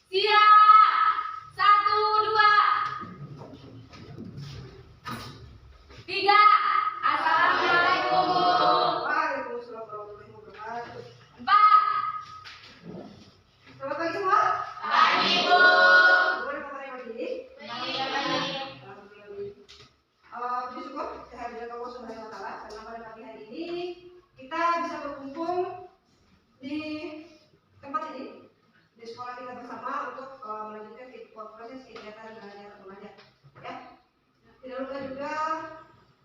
Siap. 1, 2, 3. Assalamualaikum, Bu. Waalaikumsalam warahmatullahi wabarakatuh. 4. Selamat pagi semua. Pagi, Bu. Boleh kabarnya pagi? Baik. Alhamdulillah. Puji syukur kehadiran Allah Subhanahu wa taala karena pada pagi hari ini kita bisa berkumpul di tempat ini di sekolah kita bersama untuk melanjutkan proses kegiatan belajar mengajar. Ya. Tidak lupa juga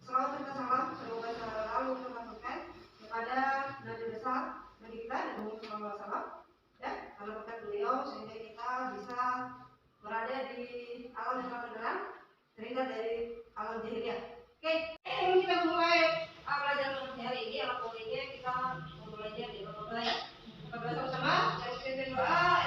selawat serta salam semoga selalu termasukkan kepada Nabi besar Nabi kita Nabi Muhammad SAW. Ya, karena berkat beliau sehingga kita bisa berada di alam yang beneran terhindar dari alam jahiliyah. Oke, sebelum kita mulai pelajaran hari ini, alhamdulillah kita belajar di bab belajar. Kita belajar sama, saya pimpin doa,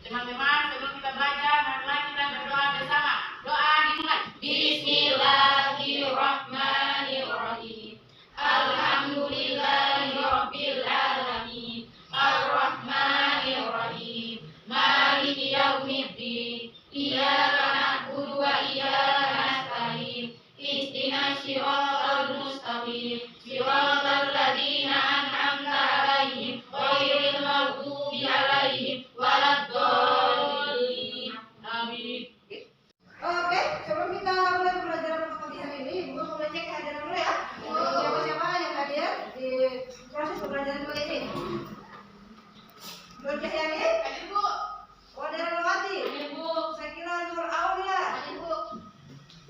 Teman-teman, sebelum kita belajar, marilah kita berdoa bersama. Doa dimulai. Bismillahirrahmanirrahim. Alhamdulillahirabbil alamin. Arrahmanirrahim. Maliki yaumiddin. Iyyaka na'budu wa iyyaka nasta'in. Ihdinas shiratal mustaqim. Shiratal ladzina an'amta 'alaihim ghairil maghdubi 'alaihim waladdallin. Amin. Oke, sebelum kita mulai pelajaran pagi hari ini, Ibu mulai cek kehadiran dulu ya. Siapa-siapa yang hadir di proses pembelajaran kali ini? Nur Cahyani? Hadir, Bu. Wadara Lawati? Hadir, Bu. Sakina Nur Aulia? Hadir, Bu.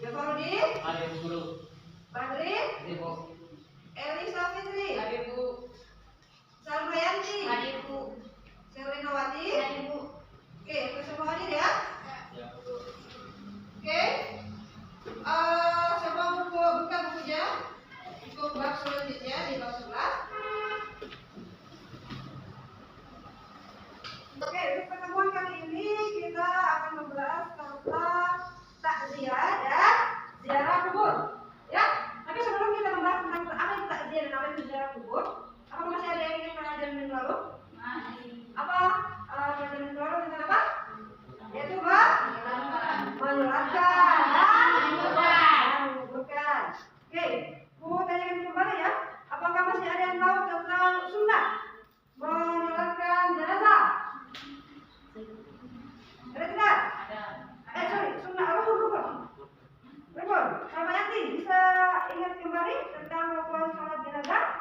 Yafarudi? Hadir, Bu Guru. Badri? Hadir, Bu. Elisa Fitri? Hadir, Bu. Salmayanti? Hadir, Bu. Serlinawati? Hadir, Bu. Oke, semua hadir ya? Ya. Oke. Coba buka bukunya untuk bab selanjutnya di bab 11. Oke, untuk pertemuan kali ini kita akan membahas tentang takziah dan ziarah kubur. Ya, tapi sebelum kita membahas tentang apa itu takziah dan apa itu ziarah kubur, apakah masih ada yang ingin pelajaran minggu lalu? Apa pelajaran minggu lalu tentang apa? Yaitu menyolatkan dan menguburkan. Oke, Bu tanyakan kembali ya. Apakah masih ada yang tahu tentang sunnah menyolatkan jenazah? Ada tidak? Sunnah apa rukun? Rukun. Sama Yanti bisa ingat kembali tentang rukun sholat jenazah?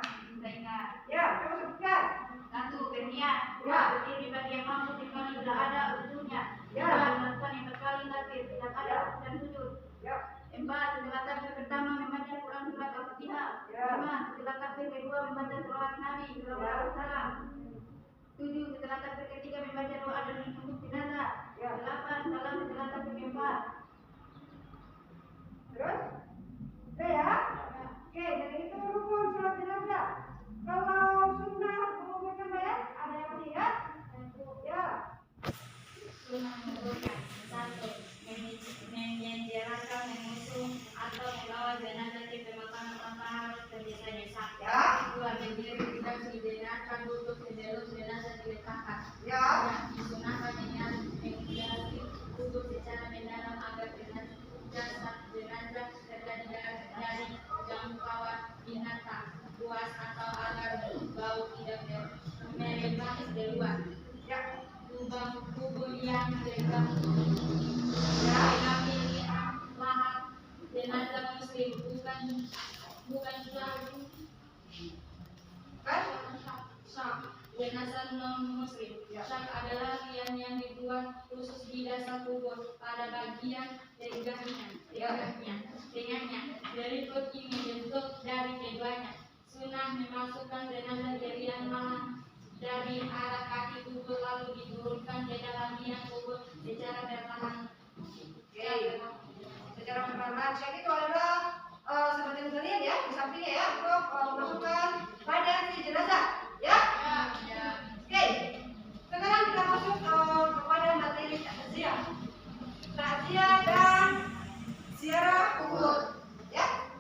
Ya, coba sebutkan. 1. Berniat. 2. Ya. Berdiri bagi yang mampu dikali bila ada usulnya. Ya. 2. Melakukan yang berkali takbir tidak ada dan sujud. Ya. 4. Setelah takbir pertama membaca Quran surat Al-Fatihah. Ya. 5. Setelah takbir kedua membaca salawat Nabi sallallahu alaihi wasallam. 7. Setelah takbir ketiga membaca doa dan untuk jenazah. Ya. 8. Salam setelah takbir keempat. Terus? Oke ya? Oke, jadi itu rukun sholat jenazah. Kalau sunnah menguburkan mayat, ada yang lihat? Ya. Sunnah menguburkan. 1. Menziarahkan, mengusung atau membawa jenazah ke pemakaman tanpa harus berdesa-desa. Ya. 2. Berdiri tidak dibenarkan duduk sebelum jenazah diletakkan. Ya. Disunahkan mengiapi duduk secara mendalam agar jenazah terjadi dari jangkauan binatang buas atau agar bau tidak merebak keluar. Ya. Lubang kubur yang dipegangi lahat jenazah muslim bukan syak. Jenazah non muslim syak adalah yang dibuat khusus di dasar kubur pada bagian tengahnya. Berikut ini bentuk dari keduanya. Sunnah memasukkan jenazah ke liang lahat dari arah kaki kubur lalu diturunkan ke dalam liang kubur secara perlahan. Oke. Secara perlahan, syak itu adalah semacam galian ya, di sampingnya ya, untuk memasukkan badan si jenazah. Ya. Oke. Sekarang kita masuk kepada materi takziah. Takziah dan ziarah kubur. Ya.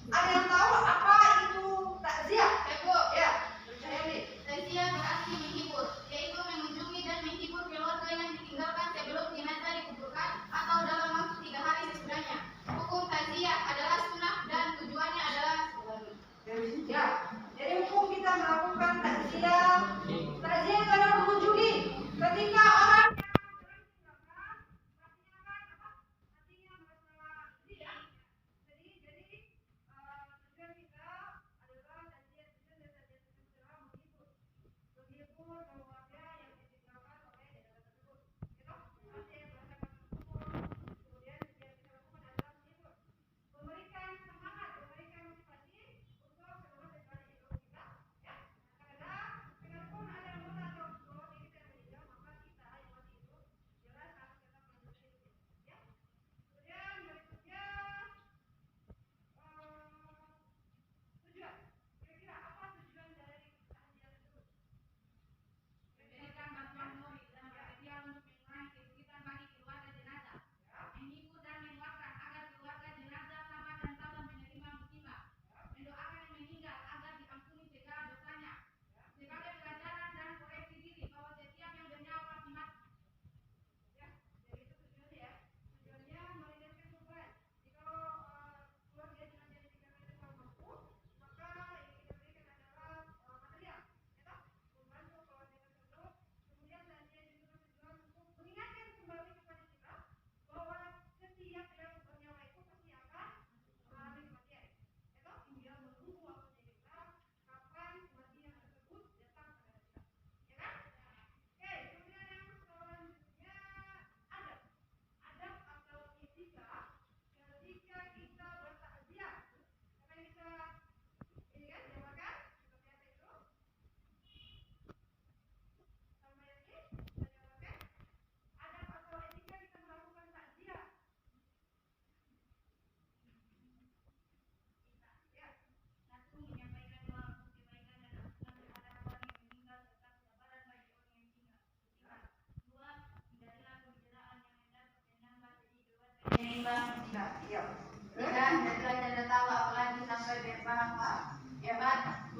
Ada yang tahu apa itu takziah? Ya. Saya nih. Takziah berarti menghibur, yaitu mengunjungi dan menghibur keluarga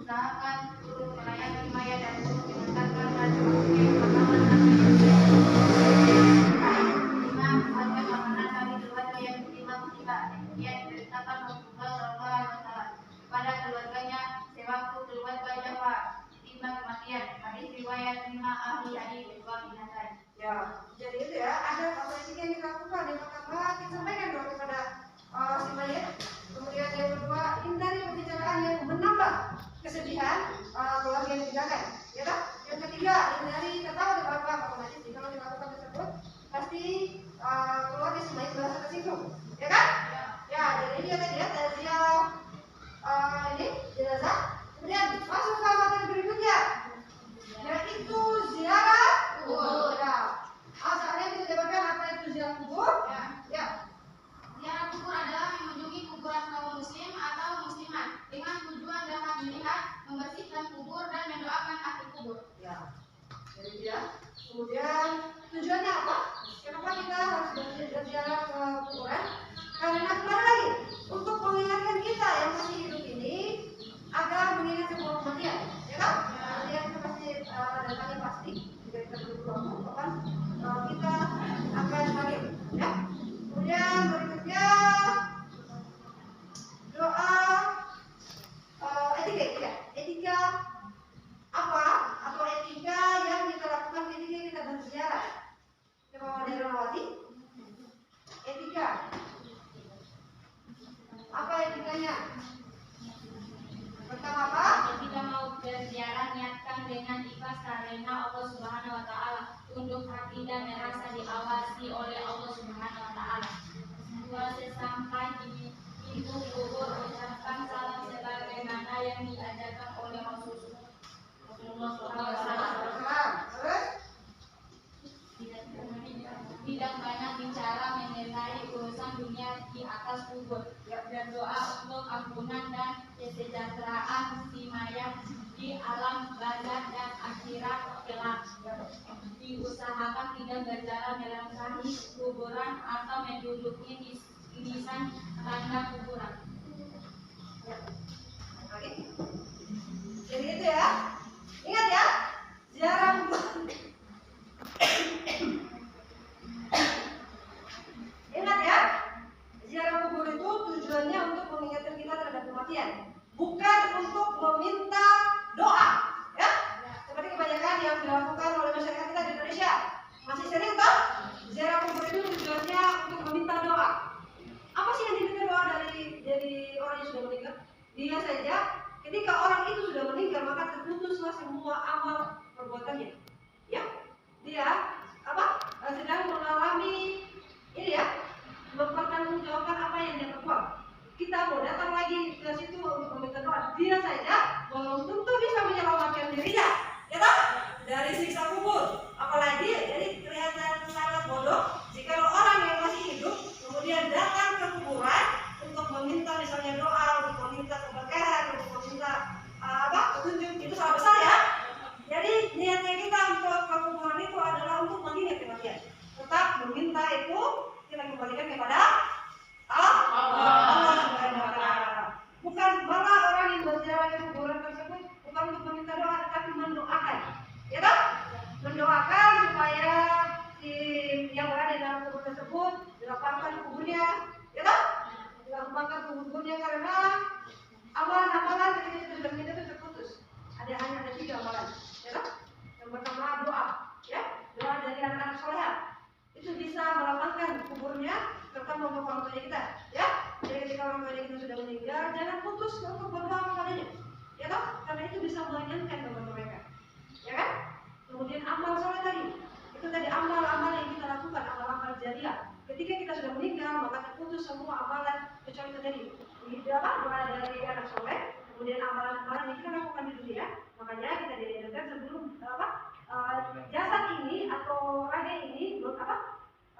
usahakan turut melayani mayat dan turut mengantarkan dan memakai pemakaman Imam akan amanah bagi keluarga yang terlibat musibah yang diberitakan Rasulullah SAW kepada keluarganya sewaktu keluarga Jafar tiba kematian. Hadis riwayat 5 ahli hadis Imam Nasai. Ya, jadi itu ya, ada apa yang dilakukan. Yang pertama kita sampaikan dulu kepada si mayat. Kemudian yang kedua, hindari pembicaraan yang menambah kesedihan keluarga yang ditinggalkan. Ya kan? Yang ketiga, hindari ketawa dan bangga. Otomatis kalau dilakukan tersebut pasti keluarga si mayat merasa tersinggung. Ya kan? Ya, jadi ini tadi ya, taziah ini jenazah. Kemudian masuk ke materi berikutnya, yaitu ziarah kubur. Ya. Soalnya kita jabarkan apa itu ziarah kubur? Ya. Ziarah kubur adalah mengunjungi kuburan kaum muslim atau muslimat dengan tujuan dapat melihat, membersihkan kubur dan mendoakan ahli kubur. Ya. Jadi dia. Kemudian tujuannya apa? Kenapa kita harus berziarah ke kuburan? Karena kembali lagi untuk mengingatkan kita yang masih hidup ini agar mengingat sebuah kematian. Ya kan? Kematian itu pasti datangnya pasti. Jika kita berdoa, kan kita akan bangkit. Ya. Kemudian berikutnya doa etika apa atau etika yang kita lakukan ketika kita berziarah. Coba dari Rawati, etika apa etikanya? Pertama apa? Ketika mau berziarah niatkan dengan ikhlas karena Allah Subhanahu wa taala, tunduk hati dan merasa diawasi oleh Allah Subhanahu wa taala. Dua, sesampai di pintu kubur ucapkan salam sebagaimana yang diajarkan oleh Rasulullah SAW. Terus Tidak banyak bicara mengenai urusan dunia di atas kubur. Berdoa untuk ampunan dan kesejahteraan si mayat di alam barzakh dan akhirat kelak. Diusahakan tidak berjalan melangkahi kuburan atau menduduki nisan tanda kuburan. Oke. Jadi itu ya. Ingat ya, ziarah kubur. Ingat ya, ziarah kubur itu tujuannya untuk mengingatkan kita terhadap kematian, bukan untuk meminta doa. Ya, seperti kebanyakan yang dilakukan oleh masyarakat kita di Indonesia. Masih sering toh? Ziarah kubur itu tujuannya untuk meminta doa. Apa sih yang diminta doa dari orang yang sudah meninggal? Dia saja, ketika orang itu sudah meninggal maka terputuslah semua amal perbuatannya. Ya, dia sedang mengalami ini ya, mempertanggungjawabkan apa yang dia perbuat. Kita mau datang lagi ke situ untuk meminta doa, dia saja belum tentu bisa menyelamatkan dirinya, ya toh? Dari siksa kubur. Apalagi jadi kelihatan sangat bodoh jika orang yang masih hidup kemudian datang ke kuburan untuk meminta misalnya doa, untuk meminta keberkahan, untuk meminta petunjuk. Itu salah besar ya. Jadi niatnya kita untuk ke kuburan itu adalah untuk mengingat kematian. Tetap meminta itu kita kembalikan kepada Allah Subhanahu wa taala. Bukan malah orang yang berziarah ke kuburan tersebut bukan untuk meminta doa tetapi mendoakan. Ya toh? Mendoakan supaya si yang berada di dalam kubur tersebut dilapangkan kuburnya. Ya toh? Dilapangkan kuburnya karena amalan-amalan ketika itu sudah meninggal itu terputus. Hanya ada 3 amalan. Ya toh? Yang pertama doa, ya. Doa dari anak-anak soleh. Itu bisa melapangkan kuburnya serta membawa orang tuanya kita, ya. Jadi ketika orang tuanya kita sudah meninggal, jangan putus untuk berdoa kepadanya, ya toh, karena itu bisa meringankan beban mereka, ya kan. Kemudian amal soleh tadi, itu tadi amal-amal yang kita lakukan, amal-amal jariah. Ketika kita sudah meninggal, maka terputus semua amalan kecuali itu tadi. Doa dari anak soleh, kemudian amalan-amalan yang kita lakukan di dunia. Makanya kita diajarkan sebelum jasad ini atau raga ini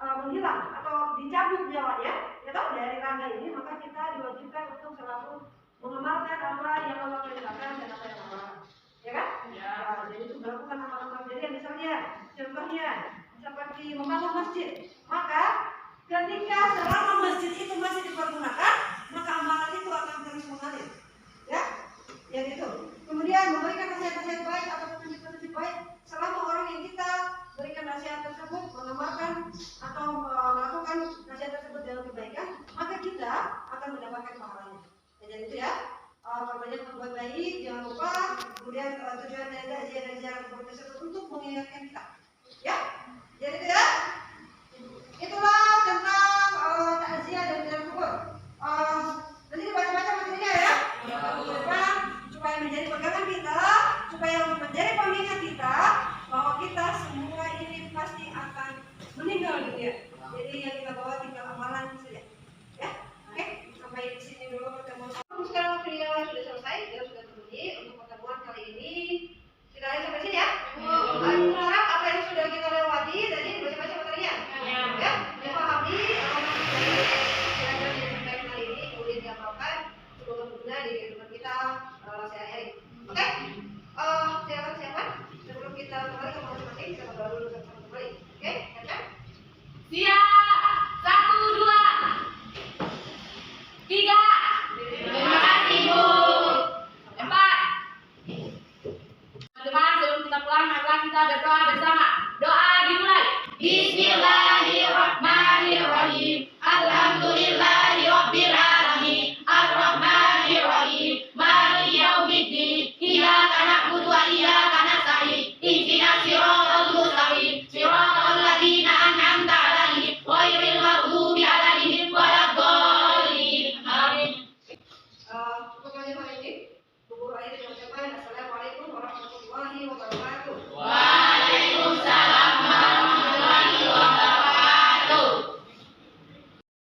menghilang atau dicabut nyawanya, ya toh, dari raga ini, maka kita diwajibkan untuk selalu mengamalkan apa yang Allah perintahkan dan apa yang Allah larang, ya kan? Ya. Jadi itu melakukan amal-amal jariah, misalnya, contohnya seperti membangun masjid. Maka ketika selama masjid itu masih dipergunakan, maka amalan itu akan terus mengalir, ya, yang itu. Kemudian pembelajaran tersebut untuk mengingatkan kita. Ya, jadi itu ya. Itulah tentang takziah dan jalan kubur. Nanti dibaca-baca materinya ya. Depan supaya menjadi pegangan kita, supaya menjadi pengingat kita bahwa kita semua ini pasti akan meninggal gitu ya. Jadi yang kita bawa tinggal amalan saja. Ya, oke. Sampai di sini dulu pertemuan. Sekarang video sudah selesai, ya sudah terbunyi untuk pertemuan kali ini. Kita lihat sampai sini ya. Aku harap apa yang sudah kita lewati tadi baca-baca materinya. Ya, dipahami apa yang belajar di sampai kali ini kemudian diamalkan semoga berguna di kehidupan kita sehari-hari. Oke? Silakan sebelum kita kembali ke masing-masing kita ngobrol dulu sama kembali. Oke? Kan? Siap. 1, 2, 3. Terima kasih, Bu. 4. Teman-teman, sebelum kita pulang, marilah kita berdoa bersama. Doa dimulai. Bismillahirrahmanirrahim.